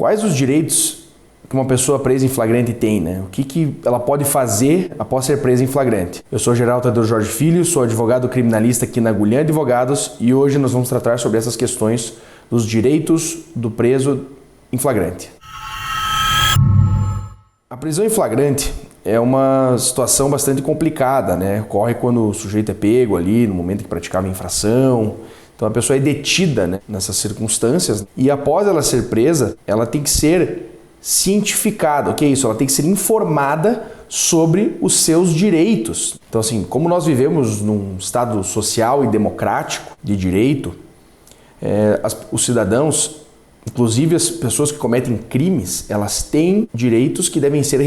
quais os direitos que uma pessoa presa em flagrante tem, né? O que ela pode fazer após ser presa em flagrante? Eu sou Geraldo Tadeu Jorge Filho, sou advogado criminalista aqui na Agulhã Advogados e hoje nós vamos tratar sobre essas questões dos direitos do preso em flagrante. A prisão em flagrante é uma situação bastante complicada, né? Ocorre quando o sujeito é pego ali no momento que praticava a infração. Então a pessoa é detida, né, nessas circunstâncias e após ela ser presa, ela tem que ser cientificada. O que é isso? Ela tem que ser informada sobre os seus direitos. Então assim, como nós vivemos num estado social e democrático de direito, os cidadãos, inclusive as pessoas que cometem crimes, elas têm direitos que devem ser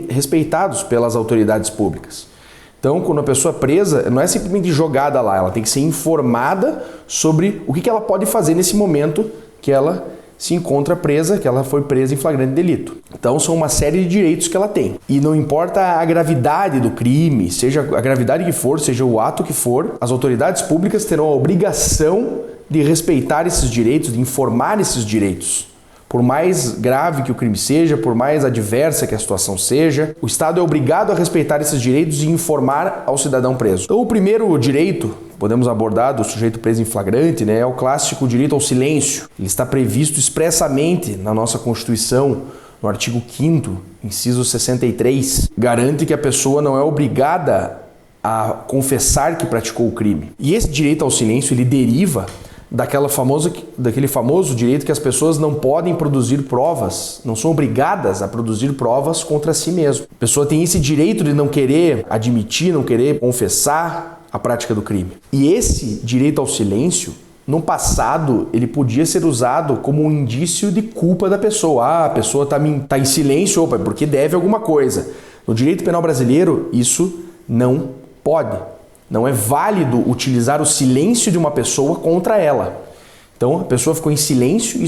respeitados pelas autoridades públicas. Então, quando a pessoa é presa, não é simplesmente jogada lá, ela tem que ser informada sobre o que ela pode fazer nesse momento que ela se encontra presa, que ela foi presa em flagrante delito. Então, são uma série de direitos que ela tem. E não importa a gravidade do crime, seja a gravidade que for, seja o ato que for, as autoridades públicas terão a obrigação de respeitar esses direitos, de informar esses direitos. Por mais grave que o crime seja, por mais adversa que a situação seja, o Estado é obrigado a respeitar esses direitos e informar ao cidadão preso. Então, o primeiro direito, podemos abordar do sujeito preso em flagrante, né, é o clássico direito ao silêncio. Ele está previsto expressamente na nossa Constituição, no artigo 5º, inciso 63. Garante que a pessoa não é obrigada a confessar que praticou o crime. E esse direito ao silêncio, ele deriva daquele famoso direito que as pessoas não podem produzir provas, não são obrigadas a produzir provas contra si mesmo. A pessoa tem esse direito de não querer admitir, não querer confessar a prática do crime. E esse direito ao silêncio, no passado, ele podia ser usado como um indício de culpa da pessoa. Ah, a pessoa está em silêncio, opa, porque deve alguma coisa. No direito penal brasileiro, isso não pode. Não é válido utilizar o silêncio de uma pessoa contra ela. Então, a pessoa ficou em silêncio,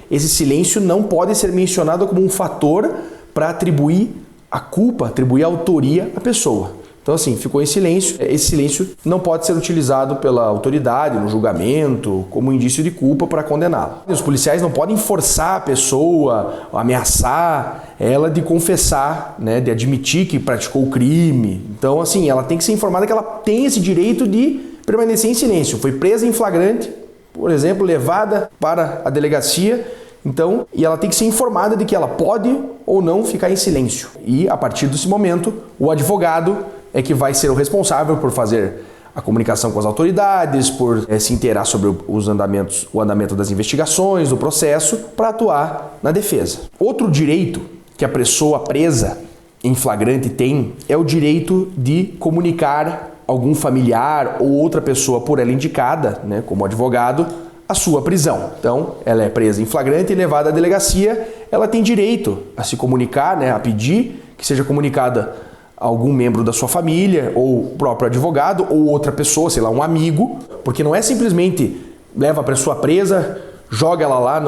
esse silêncio não pode ser mencionado como um fator para atribuir a culpa, atribuir a autoria à pessoa. Então, assim, ficou em silêncio. Esse silêncio não pode ser utilizado pela autoridade no julgamento como indício de culpa para condená-la. Os policiais não podem forçar a pessoa, ameaçar ela de confessar, né, de admitir que praticou o crime. Então, assim, ela tem que ser informada que ela tem esse direito de permanecer em silêncio. Foi presa em flagrante, por exemplo, levada para a delegacia. Então, e ela tem que ser informada de que ela pode ou não ficar em silêncio. E, a partir desse momento, o advogado é que vai ser o responsável por fazer a comunicação com as autoridades, por se inteirar sobre o andamento das investigações, do processo, para atuar na defesa. Outro direito que a pessoa presa em flagrante tem é o direito de comunicar algum familiar ou outra pessoa por ela indicada, né, como advogado, a sua prisão. Então, ela é presa em flagrante e levada à delegacia, ela tem direito a se comunicar, né, a pedir que seja comunicada algum membro da sua família, ou o próprio advogado, ou outra pessoa, sei lá, um amigo, porque não é simplesmente leva a pessoa presa, joga ela lá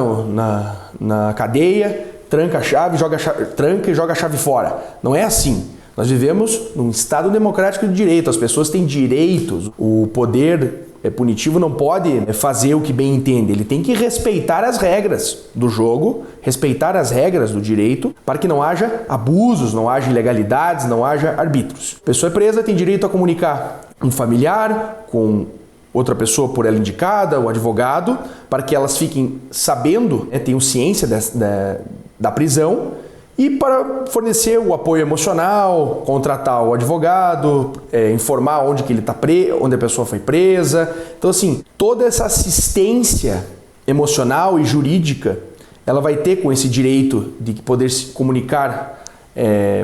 na cadeia, tranca a chave, tranca e joga a chave fora. Não é assim. Nós vivemos num Estado democrático de direito, as pessoas têm direitos, o poder punitivo não pode fazer o que bem entende, ele tem que respeitar as regras do jogo, respeitar as regras do direito, para que não haja abusos, não haja ilegalidades, não haja arbítrios. A pessoa é presa, tem direito a comunicar um familiar com outra pessoa por ela indicada, o advogado, para que elas fiquem sabendo, tenham ciência da prisão, e para fornecer o apoio emocional, contratar o advogado, informar onde a pessoa foi presa. Então, assim, toda essa assistência emocional e jurídica, ela vai ter com esse direito de poder se comunicar,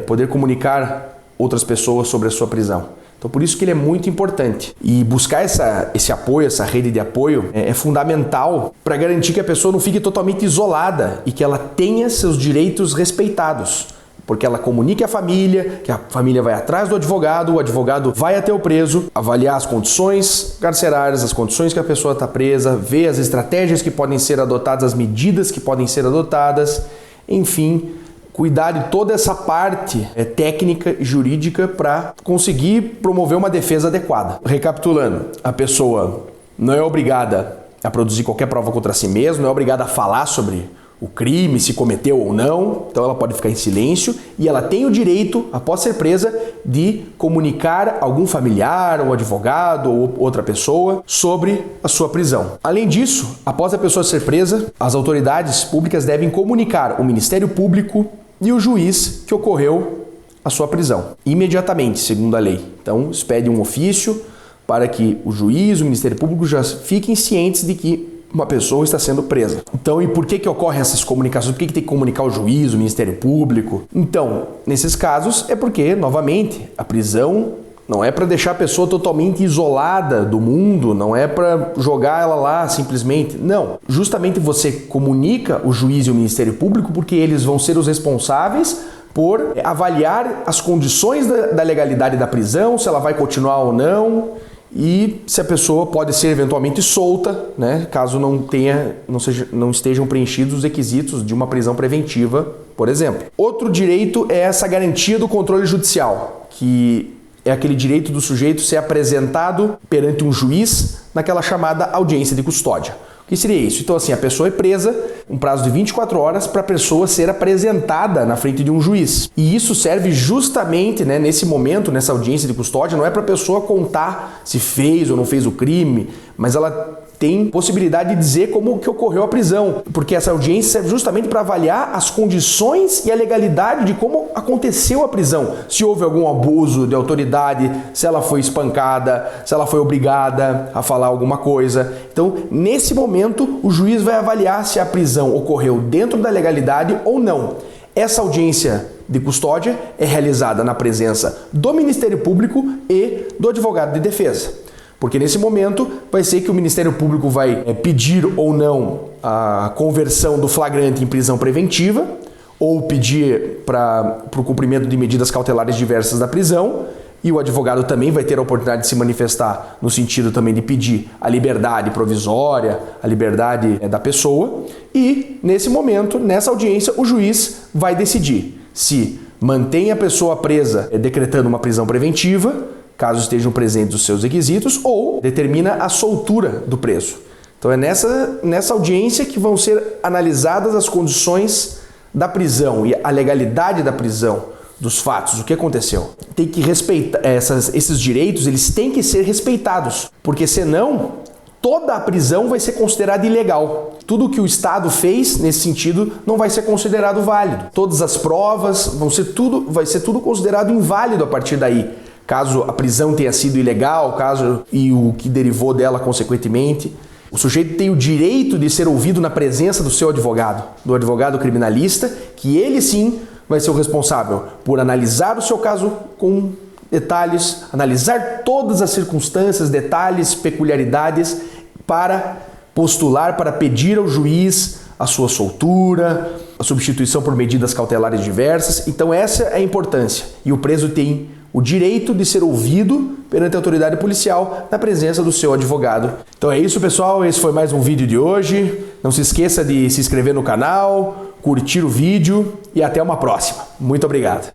poder comunicar outras pessoas sobre a sua prisão. Então, por isso que ele é muito importante. E buscar esse apoio, essa rede de apoio, é fundamental para garantir que a pessoa não fique totalmente isolada e que ela tenha seus direitos respeitados. Porque ela comunique à família, que a família vai atrás do advogado, o advogado vai até o preso, avaliar as condições carcerárias, as condições que a pessoa está presa, ver as estratégias que podem ser adotadas, as medidas que podem ser adotadas, enfim, cuidar de toda essa parte técnica e jurídica para conseguir promover uma defesa adequada. Recapitulando, a pessoa não é obrigada a produzir qualquer prova contra si mesma, não é obrigada a falar sobre o crime, se cometeu ou não, então ela pode ficar em silêncio e ela tem o direito, após ser presa, de comunicar a algum familiar, um advogado ou outra pessoa sobre a sua prisão. Além disso, após a pessoa ser presa, as autoridades públicas devem comunicar o Ministério Público e o juiz que ocorreu a sua prisão, imediatamente, segundo a lei. Então, expede um ofício para que o juiz, o Ministério Público já fiquem cientes de que uma pessoa está sendo presa. Então, e por que ocorrem essas comunicações? Por que tem que comunicar o juiz, o Ministério Público? Então, nesses casos é porque, novamente, a prisão não é para deixar a pessoa totalmente isolada do mundo, não é para jogar ela lá simplesmente. Não. Justamente você comunica o juiz e o Ministério Público porque eles vão ser os responsáveis por avaliar as condições da legalidade da prisão, se ela vai continuar ou não, e se a pessoa pode ser eventualmente solta, né, caso não estejam preenchidos os requisitos de uma prisão preventiva, por exemplo. Outro direito é essa garantia do controle judicial, que é aquele direito do sujeito ser apresentado perante um juiz naquela chamada audiência de custódia. O que seria isso? Então, assim, a pessoa é presa, um prazo de 24 horas para a pessoa ser apresentada na frente de um juiz. E isso serve justamente, né, nesse momento, nessa audiência de custódia, não é para a pessoa contar se fez ou não fez o crime, mas ela tem possibilidade de dizer como que ocorreu a prisão, porque essa audiência serve justamente para avaliar as condições e a legalidade de como aconteceu a prisão, se houve algum abuso de autoridade, se ela foi espancada, se ela foi obrigada a falar alguma coisa. Então, nesse momento, o juiz vai avaliar se a prisão ocorreu dentro da legalidade ou não. Essa audiência de custódia é realizada na presença do Ministério Público e do advogado de defesa. Porque nesse momento vai ser que o Ministério Público vai pedir ou não a conversão do flagrante em prisão preventiva ou pedir para o cumprimento de medidas cautelares diversas da prisão, e o advogado também vai ter a oportunidade de se manifestar no sentido também de pedir a liberdade provisória, a liberdade da pessoa, e nesse momento, nessa audiência, o juiz vai decidir se mantém a pessoa presa decretando uma prisão preventiva, caso estejam presentes os seus requisitos, ou determina a soltura do preso. Então é nessa audiência que vão ser analisadas as condições da prisão e a legalidade da prisão, dos fatos, o que aconteceu. Tem que respeitar esses direitos, eles têm que ser respeitados, porque senão toda a prisão vai ser considerada ilegal. Tudo que o Estado fez nesse sentido não vai ser considerado válido. Todas as provas vai ser tudo considerado inválido a partir daí. Caso a prisão tenha sido ilegal, e o que derivou dela consequentemente. O sujeito tem o direito de ser ouvido na presença do seu advogado, do advogado criminalista, que ele sim vai ser o responsável por analisar o seu caso com detalhes, analisar todas as circunstâncias, detalhes, peculiaridades, para postular, para pedir ao juiz a sua soltura, a substituição por medidas cautelares diversas. Então essa é a importância. E o preso tem o direito de ser ouvido perante a autoridade policial na presença do seu advogado. Então é isso, pessoal. Esse foi mais um vídeo de hoje. Não se esqueça de se inscrever no canal, curtir o vídeo e até uma próxima. Muito obrigado.